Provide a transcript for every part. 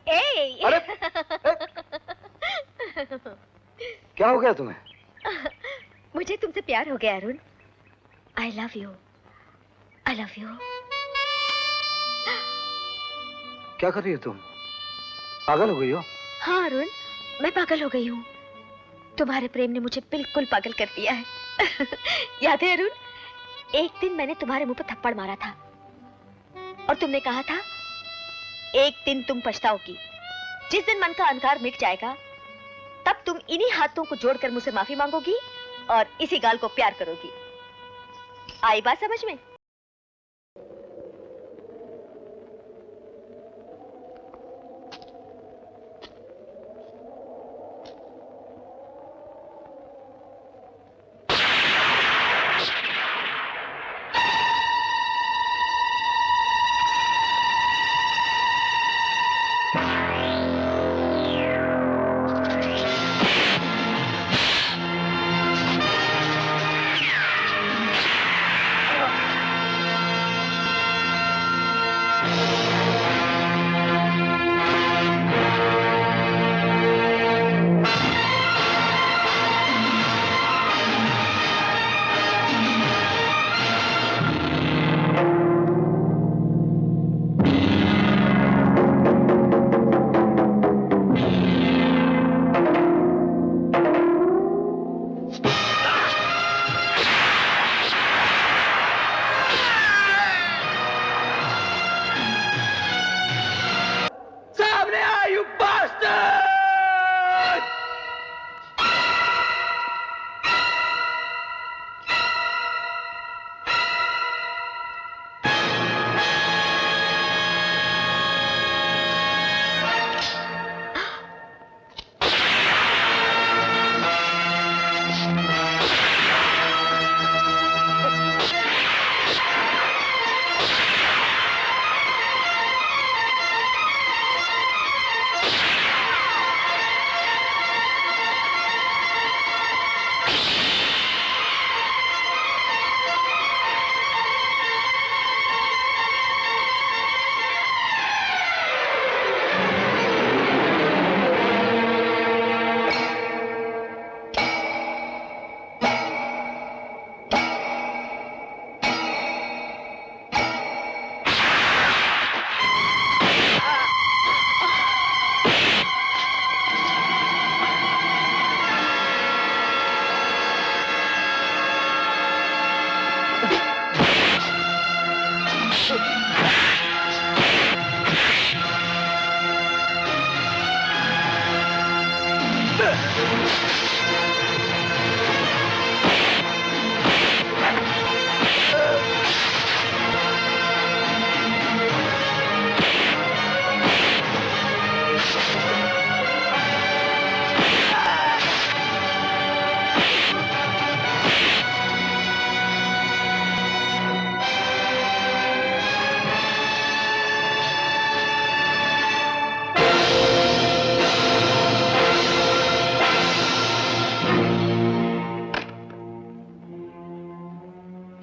अरे क्या हो गया तुम्हें? मुझे तुमसे प्यार हो गया Arun. I love you. I love you. क्या कर रही हो तुम? पागल हो गई हो? हाँ अरुण, मैं पागल हो गई हूँ। तुम्हारे प्रेम ने मुझे बिल्कुल पागल कर दिया है। याद है अरुण, एक दिन मैंने तुम्हारे मुंह पर थप्पड़ मारा था और तुमने कहा था एक दिन तुम पछताओगी। जिस दिन मन का अंधकार मिट जाएगा तब तुम इन्हीं हाथों को जोड़कर मुझसे माफी मांगोगी और इसी गाल को प्यार करोगी। आई बात समझ में?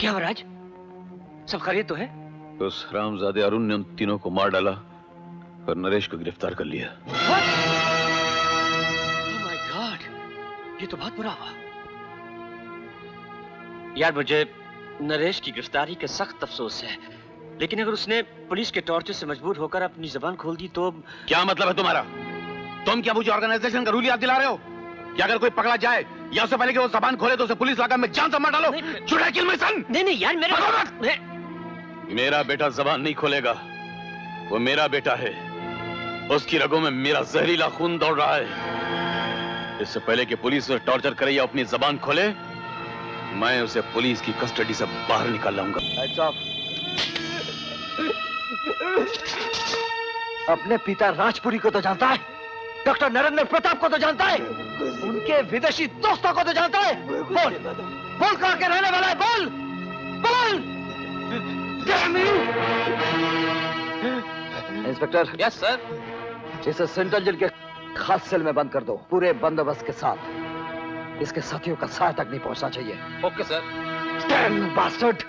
क्या महाराज, सब खैरियत तो है? उस हरामजादे अरुण ने उन तीनों को मार डाला और नरेश को गिरफ्तार कर लिया। ओह माय गॉड, ये तो बहुत बुरा हुआ। यार मुझे नरेश की गिरफ्तारी का सख्त अफसोस है, लेकिन अगर उसने पुलिस के टॉर्चर से मजबूर होकर अपनी जबान खोल दी तो। क्या मतलब है तुम्हारा? तुम क्या मुझे ऑर्गेनाइजेशन का रूल याद दिला रहे हो कि अगर कोई पकड़ा जाए या उससे पहले कि वो जबान खोले तो उसे पुलिस लाकर में जान से मार डालो? Should I kill my son? नहीं यार, मेरा बेटा जबान नहीं खोलेगा। वो मेरा बेटा है, उसकी रगों में मेरा जहरीला खून दौड़ रहा है। इससे पहले कि पुलिस उसे टॉर्चर करे या अपनी जबान खोले, मैं उसे पुलिस की कस्टडी से बाहर निकाल लाऊंगा। अपने पिता राजपुरी को तो जानता है, डॉक्टर नरेंद्र प्रताप को तो जानता है, उनके विदेशी दोस्तों को तो जानता है। बोल बोल, कहां के रहने वाला है? बोल बोल। इंस्पेक्टर। Yes sir. इसे सेंट्रल जेल के खास सेल में बंद कर दो, पूरे बंदोबस्त के साथ। इसके साथियों का साय तक नहीं पहुंचना चाहिए। Okay sir. Stand bastard.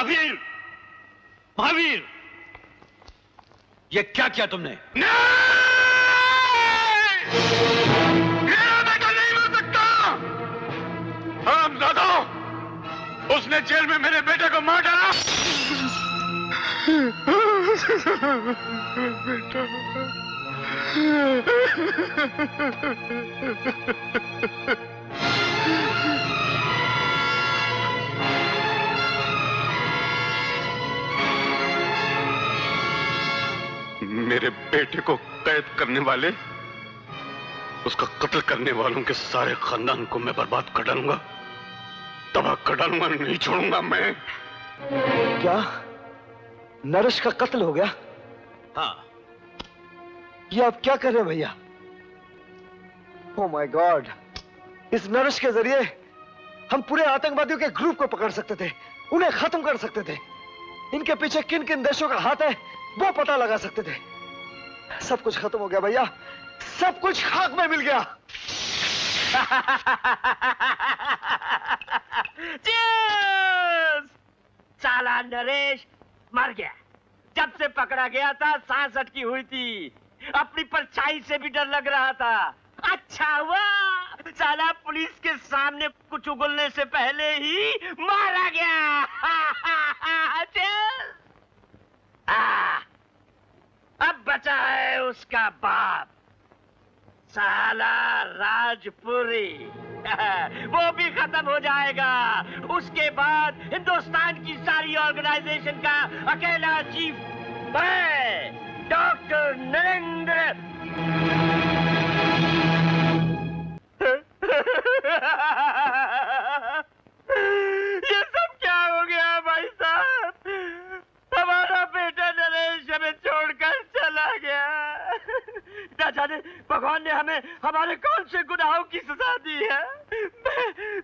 Mahavir, Mahavir, ये क्या किया तुमने? मेरा बेटा नहीं मर सकता। हरामजादा, उसने जेल में मेरे बेटे को मार डाला। बेटा, मेरे बेटे को कैद करने वाले, उसका कत्ल करने वालों के सारे खानदान को मैं बर्बाद कर डालूंगा, तबाह कर डालूंगा, नहीं छोड़ूंगा मैं। क्या नरेश का कत्ल हो गया? हाँ। ये आप क्या कर रहे हैं भैया? ओह माय गॉड, इस नरेश के जरिए हम पूरे आतंकवादियों के ग्रुप को पकड़ सकते थे, उन्हें खत्म कर सकते थे। इनके पीछे किन किन देशों का हाथ है वो पता लगा सकते थे। सब कुछ खत्म हो गया भैया, सब कुछ खाक में मिल गया। साला नरेश मर गया। जब से पकड़ा गया था सांस अटकी हुई थी, अपनी परछाई से भी डर लग रहा था। अच्छा हुआ साला पुलिस के सामने कुछ उगलने से पहले ही मारा गया। अब बचा है उसका बाप साला राजपुरी। वो भी खत्म हो जाएगा। उसके बाद हिंदुस्तान की सारी ऑर्गेनाइजेशन का अकेला चीफ मैं, डॉक्टर नरेंद्र। ये सब क्या हो गया भाई साहब? हमारा बेटा नरेश हमें छोड़कर चला गया। ना जाने भगवान ने हमें हमारे कौन से गुनाहों की सजा दी है।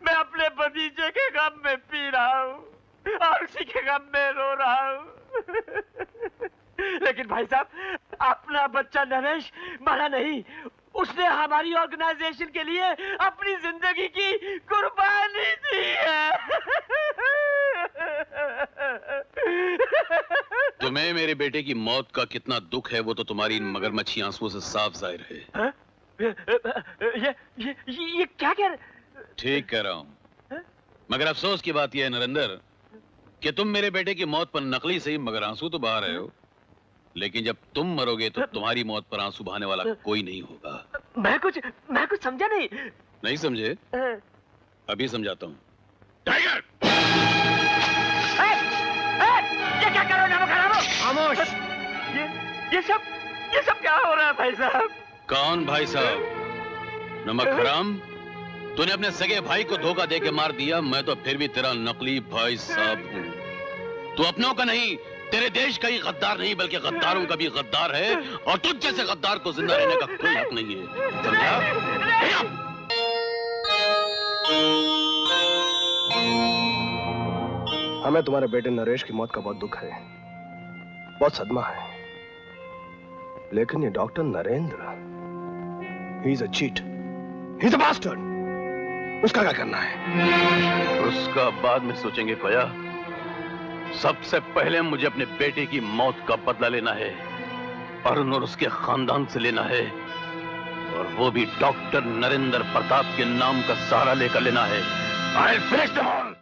मैं अपने भतीजे के गम में पी रहा हूँ और उसी के गम में रो रहा हूँ। लेकिन भाई साहब, अपना बच्चा नरेश मरा नहीं, उसने हमारी ऑर्गेनाइजेशन के लिए अपनी जिंदगी की कुर्बानी दी है। तुम्हें मेरे बेटे की मौत का कितना दुख है वो तो तुम्हारी इन मगरमच्छी आंसुओं से साफ जाहिर है। ये क्या कह रहे? ठीक कह रहा हूँ, मगर अफसोस की बात यह है नरेंद्र कि तुम मेरे बेटे की मौत पर नकली सही मगर आंसू तो बहा रहे हो, लेकिन जब तुम मरोगे तो तुम्हारी मौत पर आंसू बहाने वाला कोई नहीं होगा। मैं कुछ समझा नहीं। नहीं समझे? अभी समझाता हूँ। टाइगर! ये क्या करो नमक हरामो? खामोश! ये सब क्या हो रहा है भाई साहब? कौन भाई साहब? नमक हराम, तूने अपने सगे भाई को धोखा देके मार दिया। मैं तो फिर भी तेरा नकली भाई साहब हूँ। तू अपनों का नहीं, तेरे देश का ही गद्दार नहीं बल्कि गद्दारों का भी गद्दार है, और तुझ जैसे गद्दार को जिंदा रहने का कोई हक नहीं है, समझा? हमें तुम्हारे बेटे नरेश की मौत का बहुत दुख है, बहुत सदमा है, लेकिन ये doctor Narendra, he is a cheat, he is a bastard. उसका क्या करना है? उसका बाद में सोचेंगे खोया। सबसे पहले मुझे अपने बेटे की मौत का बदला लेना है, अरुण और उसके खानदान से लेना है, और वो भी डॉक्टर नरेंद्र प्रताप के नाम का सहारा लेकर लेना है। I'll finish them all!